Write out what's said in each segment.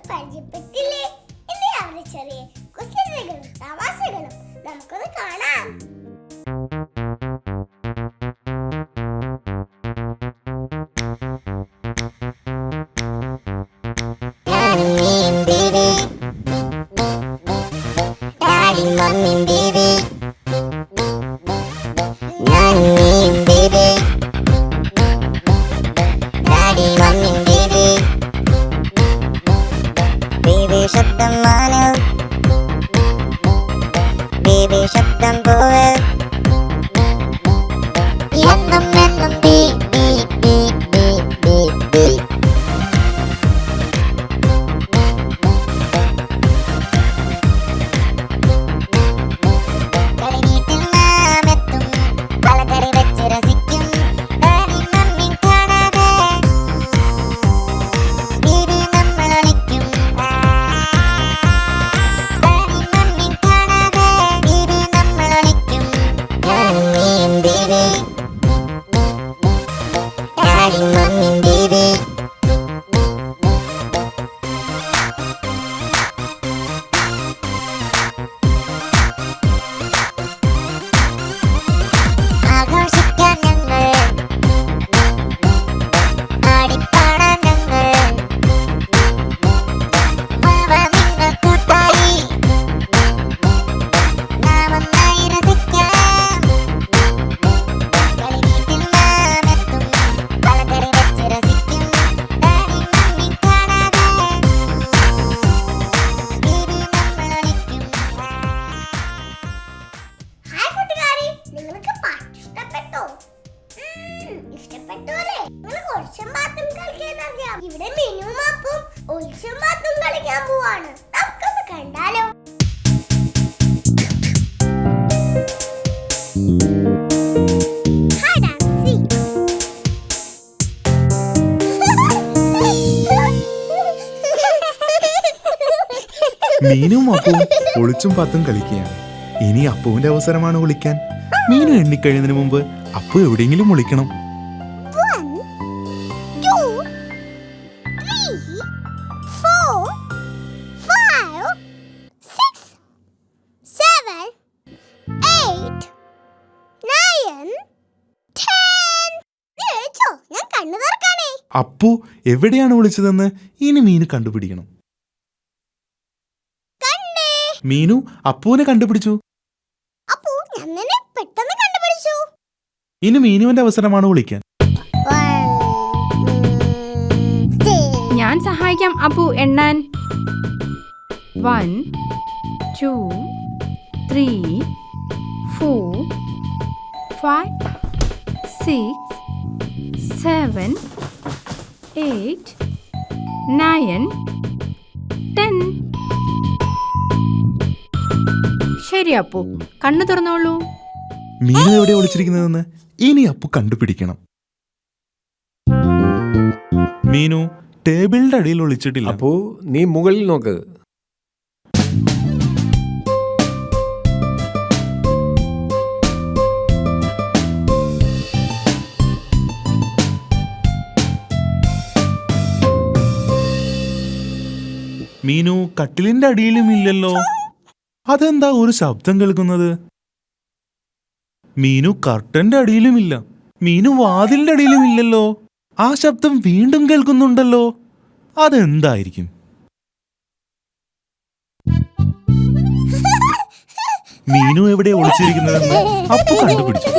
പരിചയപ്പെട്ടില്ലേ? ഇനി അവരുടെ ചെറിയ കുസൃതികളും തമാശകളും നമുക്കൊന്ന് കാണാം. ശബ്ദം മാനവ് ബേബി ശബ്ദം പോവ് എന്നും എന്നും ബീ ബീ ബീ ബീ ബീ ബീ കളിവീട്ടിൽ നാം എത്തും പലകറി വെച്ച് രസിക്കും ഡാഡി മമ്മി കാണാതെ ബേബി നമ്മൾ ഒളിക്കും ഇവിടെ മിനുവും അപ്പും ഒളിച്ചും പാത്തും കളിക്കാൻ പോവാണ്. നമുക്കൊന്ന് കണ്ടാലോ? മീനും അപ്പവും ഒളിച്ചും പാത്തും കളിക്കുകയാണ്. ഇനി അപ്പുവിന്റെ അവസരമാണ് ഒളിക്കാൻ. മീനു എണ്ണിക്കഴിയുന്നതിന് മുമ്പ് അപ്പു എവിടെയെങ്കിലും ഒളിക്കണം. 1 2 3 4 5 6 7 8 9 10. ഞാൻ കണ്ണു തുറക്കാനേ. അപ്പു എവിടെയാണ് ഒളിച്ചതെന്ന് ഇനി മീനു കണ്ടുപിടിക്കണം. മീനു അപ്പുവിനെ കണ്ടുപിടിച്ചു. അപ്പു ഞാൻ പെട്ടെന്ന് കണ്ടുപിടിച്ചു. ഇനി മീനുവിന്റെ അവസരമാണ് ഒളിക്കാൻ. ഞാൻ സഹായിക്കാം അപ്പു എണ്ണാൻ. 1 2 3 4 5 6 7 8 9 10. ശരി അപ്പു, കണ്ണു തുറന്നോളൂ. മീനു എവിടെ ഒളിച്ചിരിക്കുന്നതെന്ന് ഇനി അപ്പു കണ്ടുപിടിക്കണം. മീനു ടേബിളിന്റെ അടിയിൽ ഒളിച്ചിട്ടില്ല. അപ്പോ നീ മുകളിൽ നോക്ക്. മീനു കട്ടിലിന്റെ അടിയിലും ഇല്ലല്ലോ. അതെന്താ ഒരു ശബ്ദം കേൾക്കുന്നത്? മീനു കർട്ടന്റെ അടിയിലുമില്ല. മീനു വാതിലിന്റെ അടിയിലും ഇല്ലല്ലോ. ആ ശബ്ദം വീണ്ടും കേൾക്കുന്നുണ്ടല്ലോ. അതെന്തായിരിക്കും? മീനു എവിടെ ഒളിച്ചിരിക്കുന്നതെന്ന് അപ്പു കണ്ടുപിടിച്ചു.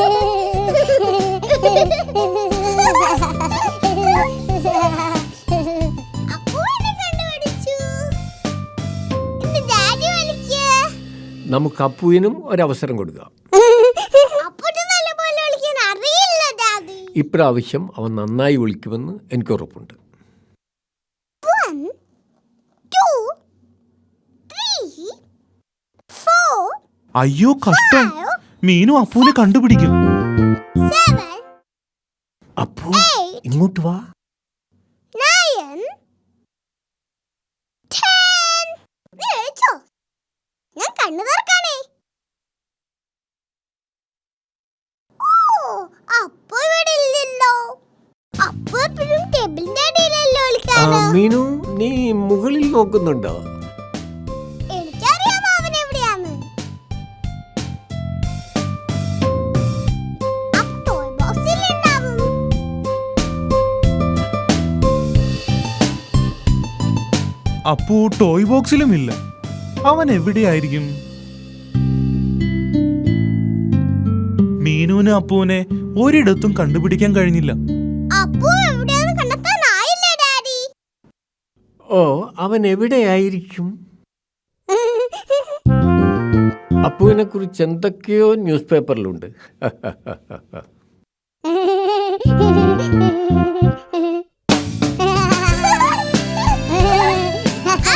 നമുക്ക് അപ്പുവിനും ഒരവസരം കൊടുക്കാം. ഇപ്രാവശ്യം അവൻ നന്നായി വിളിക്കുമെന്ന് എനിക്ക് ഉറപ്പുണ്ട്. 1 2 3 4. അയ്യോ കഷ്ടം, മീനു അപ്പുവിനെ കണ്ടുപിടിക്കും. 7 അപ്പു ഇങ്ങോട്ട് വാ. 9 10. ഞാൻ കണ്ണു തുറക്കാനേ. അപ്പു ഇവിടെ ഇല്ലല്ലോ. അപ്പു എപ്പോഴും ടേബിളിന്റെ അടിയിലല്ലോ ഒളിക്കാറ്. മീനു, നീ മുകളിൽ നോക്കുന്നുണ്ടോ? എനിക്കറിയാം അവൻ എവിടെയാന്ന്. ആ ടോയ് ബോക്സിൽ ഉണ്ടാവും. അപ്പു ടോയ് ബോക്സിലും ഇല്ല. അവൻ എവിടെയായിരിക്കും? മീനുവിന് അപ്പുവിനെ ഒരിടത്തും കണ്ടുപിടിക്കാൻ കഴിഞ്ഞില്ല. അപ്പു എവിടെയാന്ന് കണ്ടെത്താനായില്ലേ ഡാഡി? ഓ, അവൻ എവിടെയായിരിക്കും? അപ്പുവിനെ കുറിച്ച് എന്തൊക്കെയോ ന്യൂസ് പേപ്പറിലുണ്ട്.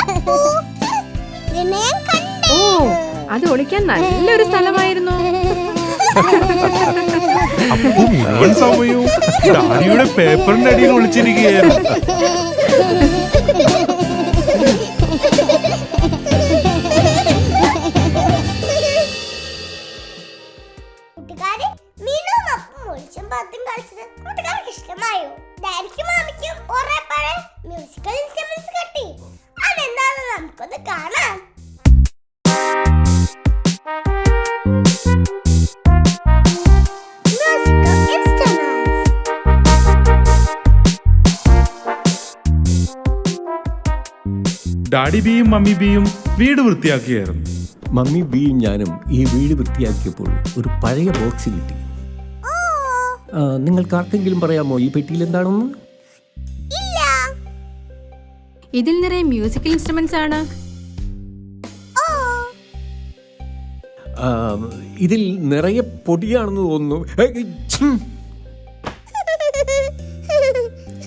അപ്പു, നിന്നെ ഞാൻ കണ്ടേ. ഓ, അത് ഒളിക്കാൻ നല്ലൊരു സ്ഥലമായിരുന്നു. അപ്പു മുഴുവൻ സമയവും ഡാഡിയുടെ പേപ്പറിന്റെ അടിയിൽ ഒളിച്ചിരിക്കുകയായിരുന്നു. കൂട്ടുകാരെ, മീനുവും അപ്പും ഒളിച്ചും പാത്തും കളിച്ചത് കൂട്ടുകാർക്ക് ഇഷ്ടമായോ? ഡാഡിക്കും മാമിക്കും ഒരേ പഴയ മ്യൂസിക്കൽ ഇൻസ്ട്രുമെന്റ്സ് കിട്ടി. അതെന്താണെന്ന് നമുക്കൊന്ന് കാണാം. Musical instruments. ഡാഡി ബിയും മമ്മി ബിയും വീട് വൃത്തിയാക്കിയായിരുന്നു. മമ്മി ബിയും ഞാനും ഈ വീട് വൃത്തിയാക്കിയപ്പോൾ ഒരു പഴയ ബോക്സ് കിട്ടി. നിങ്ങൾക്ക് ആർക്കെങ്കിലും പറയാമോ ഈ പെട്ടിയിൽ എന്താണെന്ന്? ഇല്ല. ഇതിൽ നിറയെ മ്യൂസിക്കൽ ഇൻസ്ട്രുമെന്റ്സ് ആണ്. ആ, ഇതിൽ നിറയെ പൊടിയാണെന്ന് തോന്നുന്നു. ഛും.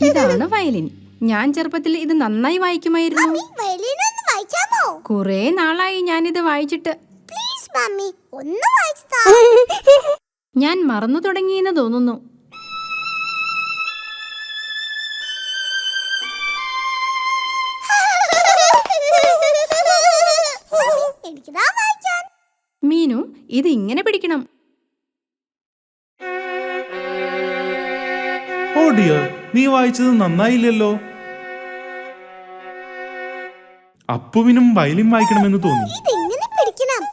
ഇതാണ് വയലിൻ. ഞാൻ ചെറുപ്പത്തിൽ ഇത് നന്നായി വായിക്കുമായിരുന്നു. മമ്മി, വയലിൻ ഒന്ന് വായിക്കാമോ? കുറെ നാളായി ഞാനിത് വായിച്ചിട്ട്. പ്ലീസ് മമ്മി, ഒന്ന് വായിച്ചാ. ഞാൻ മറന്നു തുടങ്ങിയെന്ന് തോന്നുന്നു. എനിക്കിതാ വായിക്കാൻ. മീനു, ഇത് ഇങ്ങനെ പിടിക്കണം. ഓ ഡിയർ, നീ വായിച്ചത് നന്നായില്ലല്ലോ. അപ്പുവിനും വയലിൻ വായിക്കണമെന്ന് തോന്നി. ഇതെങ്ങനെ പിടിക്കണം?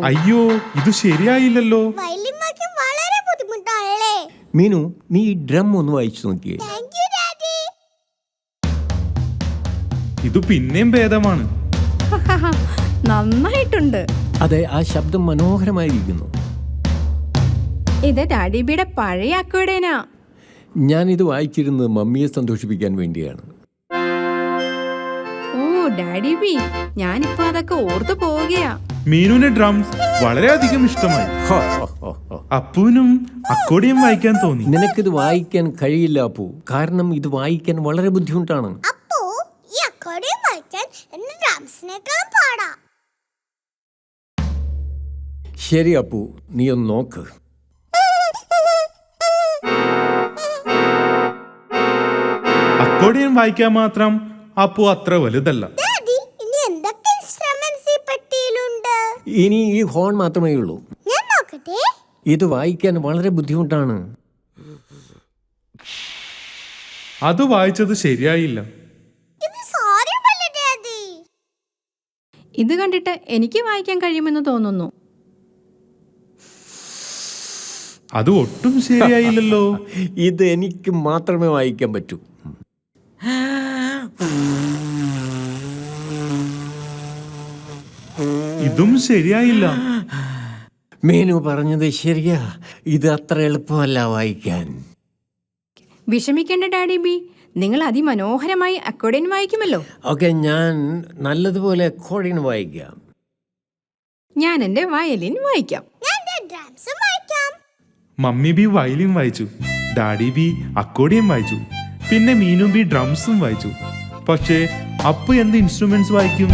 അയ്യോ, ഇത് ശരിയായില്ലല്ലോ. വയലിൻ വായിക്കാൻ വളരെ ബുദ്ധിമുട്ടാണല്ലേ? മീനു, നീ ഈ ഡ്രം ഒന്ന് വായിച്ചു നോക്കിയേ. Thank you daddy. ഇത് പിന്നെയും ഭേദമാണ്. നന്നായിട്ടുണ്ട്. അതെ, ആ ശബ്ദം മനോഹരമായിരിക്കുന്നു. ഇത് ഡാഡിബിയുടെ പഴയ അക്വേഡേനാ. ഞാനിത് വായിച്ചിരുന്നത് മമ്മിയെ സന്തോഷിപ്പിക്കാൻ വേണ്ടിയാണ്. ഓ ഡാഡിബി, ഞാനിപ്പോ അതൊക്കെ ഓർത്തു പോവുകയാ. മീനുവിന് ഡ്രംസ് വളരെയധികം ഇഷ്ടമായി. ഹോ, ഹോ, ഹോ, ഹോ. അപ്പുവിനും അക്കോർഡിയം വായിക്കാൻ തോന്നി. നിനക്കിത് വായിക്കാൻ കഴിയില്ല അപ്പു, കാരണം ഇത് വായിക്കാൻ വളരെ ബുദ്ധിമുട്ടാണ്. അപ്പോ ഈ അക്കോർഡിയം വായിക്കാൻ എന്റെ ഡ്രംസിനേക്കാളും പാടാ. ശരി അപ്പു, നീ ഒന്ന് നോക്ക്. അക്കോർഡിയം വായിക്കാൻ മാത്രം അപ്പു അത്ര വലുതല്ല. ഡാഡി, ഇനി എന്തൊക്കെ ഇൻസ്ട്രുമെന്റ്സ് ഈ പെട്ടിയിലുണ്ട്? ഇനി ഈ ഹോൺ മാത്രമേ ഉള്ളൂ. ഞാൻ നോക്കട്ടെ. ഇത് വായിക്കാൻ വളരെ ബുദ്ധിമുട്ടാണ്. അത് വായിച്ചത് ശരിയായില്ല. ഇത് സാരമല്ല ഡാഡി. ഇത് കണ്ടിട്ട് എനിക്ക് വായിക്കാൻ കഴിയുമെന്ന് തോന്നുന്നു. അത് ഒട്ടും ശരിയായില്ലല്ലോ. ഇത് എനിക്ക് മാത്രമേ വായിക്കാൻ പറ്റൂ. ഇതും ശരിയായില്ല. മീനു പറഞ്ഞത് ശരിയാ, ഇത് അത്ര എളുപ്പമല്ല വായിക്കാൻ. വിഷമിക്കേണ്ട ഡാഡിബി, നിങ്ങൾ അതിമനോഹരമായി അക്വേഡേൻ വായിക്കുമല്ലോ. ഓക്കെ, ഞാൻ നല്ലതുപോലെ അക്കോർഡിയൻ വായിക്കാം. ഞാൻ എൻ്റെ വയലിൻ വായിക്കാം. ഞാൻ ഡ്രംസും വായിക്കാം. മമ്മി ബി വയലിൻ വായിച്ചു, ഡാഡി ബി അക്കോർഡിയം വായിച്ചു, പിന്നെ മീനു ബി ഡ്രംസും വായിച്ചു. പക്ഷേ അപ്പു എന്ത് ഇൻസ്ട്രുമെന്റ്സ് വായിക്കും?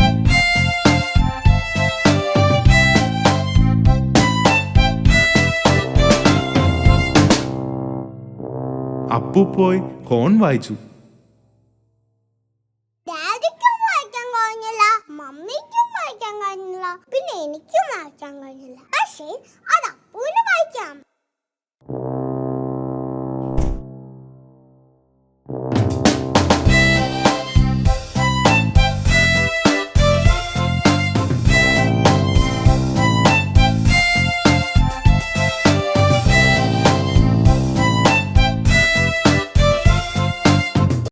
അപ്പു പോയി ഹോൺ വായിച്ചു. ഡാഡിക്കും വായിക്കാൻ കഴിഞ്ഞില്ല, മമ്മിക്കും വായിക്കാൻ കഴിഞ്ഞില്ല, പിന്നെ എനിക്കും വായിക്കാൻ കഴിഞ്ഞില്ല. പക്ഷേ അത് അപ്പൂന്